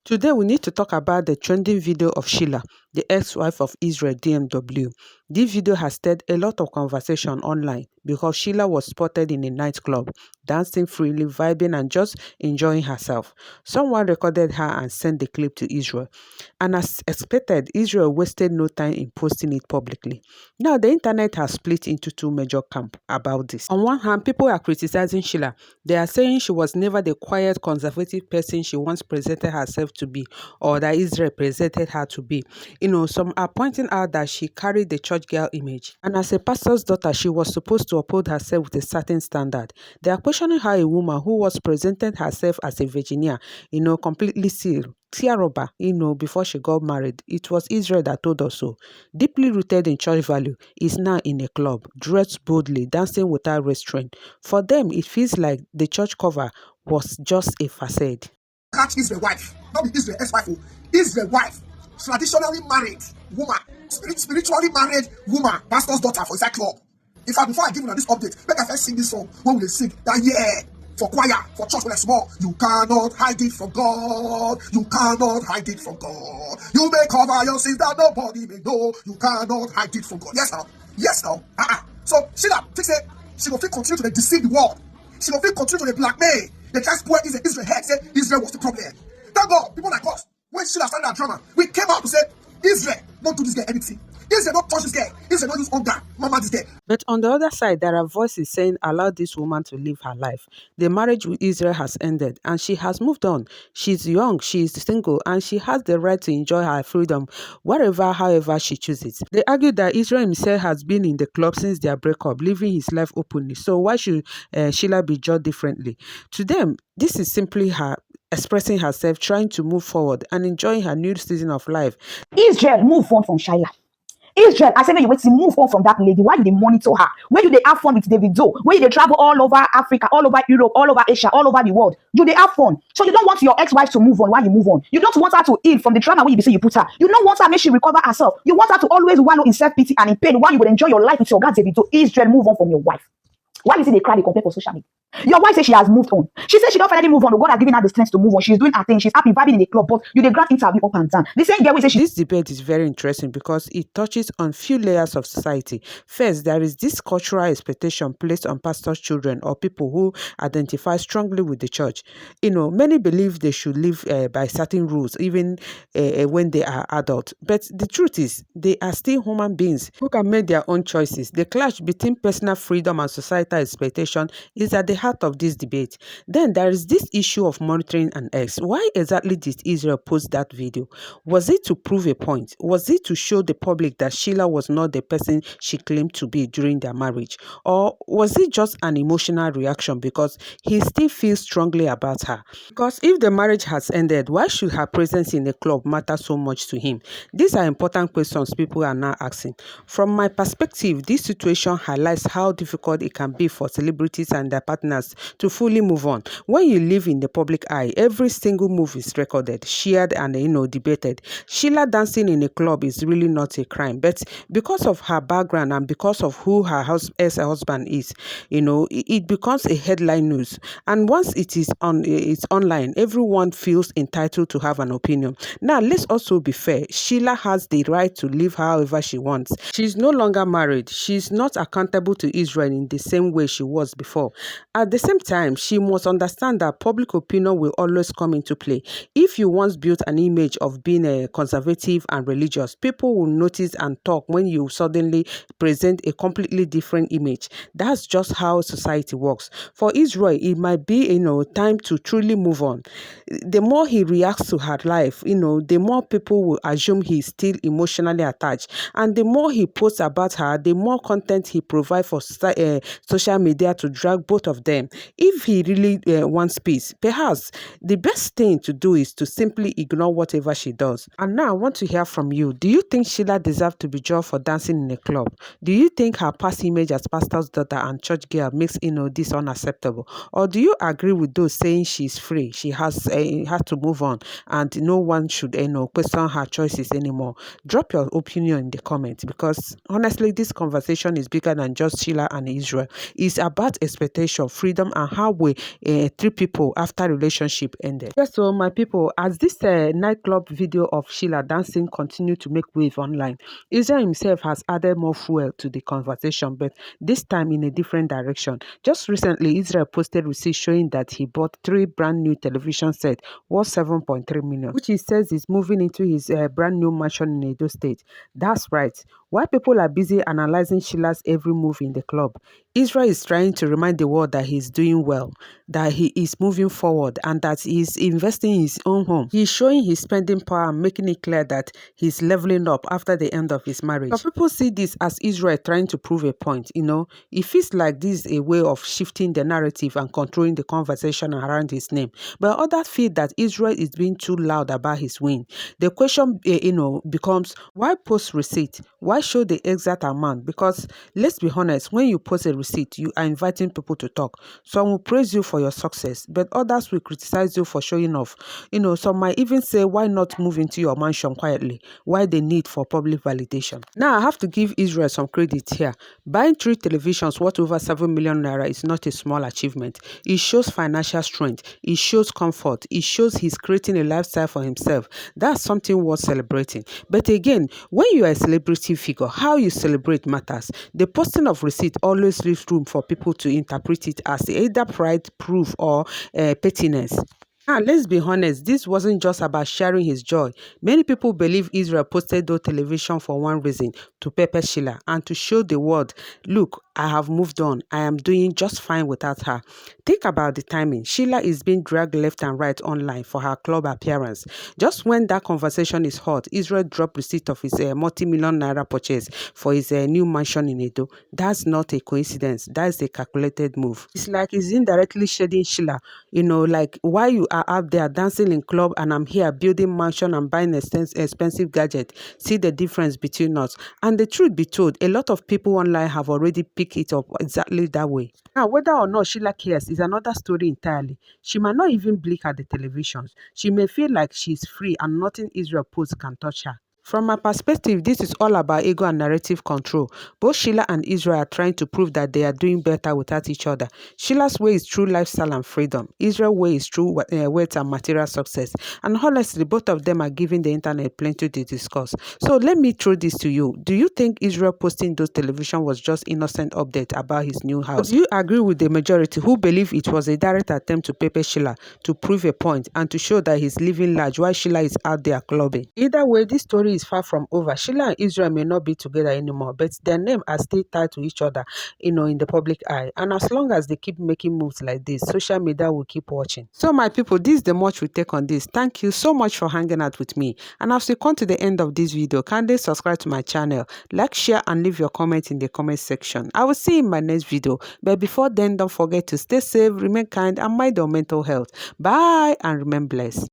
Today, we need to talk about the trending video of Sheila, the ex-wife of Isreal DMW. This video has stirred a lot of conversation online because Sheila was spotted in a nightclub, dancing freely, vibing and just enjoying herself. Someone recorded her and sent the clip to Israel. And as expected, Israel wasted no time in posting it publicly. Now, the internet has split into two major camps about this. On one hand, people are criticizing Sheila. They are saying she was never the quiet, conservative person she once presented herself to be, or that Israel presented her to be. Some are pointing out that she carried the church girl image. And as a pastor's daughter, she was supposed to uphold herself with a certain standard. They are questioning how a woman who was presented herself as a Virginia, completely sealed, Tiaroba, before she got married. It was Israel that told us so. Deeply rooted in church value, is now in a club, dressed boldly, dancing without restraint. For them, it feels like the church cover was just a facade. Catch Israel wife, not be Israel ex-wife, Israel wife, traditionally married woman, spiritually married woman, pastor's daughter for inside club. In fact, before I give you this update, make I first sing this song when we sing that year. For choir, for church when it's small, you cannot hide it from God. You cannot hide it from God. You may cover your sins that nobody may know. You cannot hide it from God. Yes, now. Yes, now. So, Sheila, fix it. She will continue to deceive the world. She will continue to blackmail. The church poet is Israel head. Say Israel was the problem. Thank God, people like us, when Sheila started that drama, we came out to say, Israel, don't do this girl anything. Israel, don't touch this girl. Israel, don't use hunger. Mama, this girl. But on the other side, there are voices saying, allow this woman to live her life. The marriage with Israel has ended and she has moved on. She's young, she's single, and she has the right to enjoy her freedom wherever, however she chooses. They argue that Israel himself has been in the club since their breakup, living his life openly. So why should Sheila be judged differently? To them, this is simply her expressing herself, trying to move forward and enjoying her new season of life. Israel, move on from Sheiler. Israel, I said, when you wait to move on from that lady, why do they monitor her? When do they have fun with Davido? When do they travel all over Africa, all over Europe, all over Asia, all over the world? Do they have fun? So you don't want your ex-wife to move on while you move on. You don't want her to heal from the trauma when you say you put her. You don't want her to make she recover herself. You want her to always wallow in self-pity and in pain while you would enjoy your life with your God Davido. Israel, move on from your wife. Why you see they cry, they compare for social media? Your wife says she has moved on. She says she don't finally move on. God has given her the strength to move on. She's doing her thing. She's happy, vibing in the club. But you the grant interview up and down. The same girl will say she. This debate is very interesting because it touches on few layers of society. First, there is this cultural expectation placed on pastors' children or people who identify strongly with the church. Many believe they should live by certain rules, even when they are adults. But the truth is, they are still human beings who can make their own choices. The clash between personal freedom and societal expectation is at the heart of this debate. Then there is this issue of monitoring an ex. Why exactly did Israel post that video? Was it to prove a point? Was it to show the public that Sheila was not the person she claimed to be during their marriage? Or was it just an emotional reaction because he still feels strongly about her? Because if the marriage has ended, why should her presence in the club matter so much to him? These are important questions people are now asking. From my perspective, this situation highlights how difficult it can be for celebrities and their partners to fully move on. When you live in the public eye, every single move is recorded, shared, and debated. Sheila dancing in a club is really not a crime, but because of her background and because of who her ex-husband is, it becomes a headline news. And once it's online, everyone feels entitled to have an opinion. Now, let's also be fair. Sheila has the right to live however she wants. She's no longer married. She's not accountable to Israel in the same way she was before. At the same time, she must understand that public opinion will always come into play. If you once built an image of being a conservative and religious, people will notice and talk when you suddenly present a completely different image. That's just how society works. For Israel, it might be time to truly move on. The more he reacts to her life, the more people will assume he's still emotionally attached, and the more he posts about her, the more content he provides for social media to drag both of them. If he really wants peace, perhaps the best thing to do is to simply ignore whatever she does. And now I want to hear from you. Do you think Sheila deserves to be judged for dancing in a club? Do you think her past image as pastor's daughter and church girl makes this unacceptable? Or do you agree with those saying she's free, she has to move on, and no one should question her choices anymore? Drop your opinion in the comments, because honestly, this conversation is bigger than just Sheila and Israel. It's about expectation, freedom, and how we treat people after relationship ended. Yes, so my people, as this nightclub video of Sheila dancing continue to make wave online, Israel himself has added more fuel to the conversation, but this time in a different direction. Just recently, Israel posted receipts showing that he bought 3 brand new television sets worth 7.3 million, which he says is moving into his brand new mansion in Edo State. That's right. While people are busy analyzing Sheila's every move in the club, Israel is trying to remind the world that he's doing well, that he is moving forward, and that he's investing in his own home. He's showing his spending power and making it clear that he's leveling up after the end of his marriage. Some people see this as Israel trying to prove a point. It feels like this is a way of shifting the narrative and controlling the conversation around his name. But others feel that Israel is being too loud about his win. The question, becomes, why post receipt? Why show the exact amount? Because let's be honest, when you post a receipt, you are inviting people to talk. Some will praise you for your success, but others will criticize you for showing off. Some might even say, why not move into your mansion quietly? Why the need for public validation? Now, I have to give Israel some credit here. Buying 3 televisions worth over 7 million naira is not a small achievement. It shows financial strength. It shows comfort. It shows he's creating a lifestyle for himself. That's something worth celebrating. But again, when you are a celebrity figure, how you celebrate matters. The posting of receipt always leaves room for people to interpret it as either pride, proof, or pettiness. Now, let's be honest, this wasn't just about sharing his joy. Many people believe Israel posted those television for one reason, to pepper Sheila and to show the world, look, I have moved on. I am doing just fine without her. Think about the timing. Sheila is being dragged left and right online for her club appearance. Just when that conversation is hot, Israel dropped receipt of his multi-million naira purchase for his new mansion in Edo. That's not a coincidence. That's a calculated move. It's like he's indirectly shading Sheila. Like, why you are out there dancing in club and I'm here building mansion and buying expensive gadget. See the difference between us. And the truth be told, a lot of people online have already picked it up exactly that way. Now, whether or not Sheila cares is another story entirely. She might not even blink at the televisions. She may feel like she's free and nothing Israel posts can touch her. From my perspective, this is all about ego and narrative control. Both Sheila and Israel are trying to prove that they are doing better without each other. Sheila's way is true lifestyle and freedom. Israel's way is true wealth and material success. And honestly, both of them are giving the internet plenty to discuss. So let me throw this to you. Do you think Israel posting those television was just innocent update about his new house? Or do you agree with the majority who believe it was a direct attempt to pepper Sheila to prove a point and to show that he's living large while Sheila is out there clubbing? Either way, this story is far from over. Sheila and Israel may not be together anymore, but their names are still tied to each other, in the public eye. And as long as they keep making moves like this, social media will keep watching. So my people, this is the much we take on this. Thank you so much for hanging out with me. And as we come to the end of this video, kindly subscribe to my channel, like, share, and leave your comment in the comment section. I will see you in my next video. But before then, don't forget to stay safe, remain kind, and mind your mental health. Bye, and remain blessed.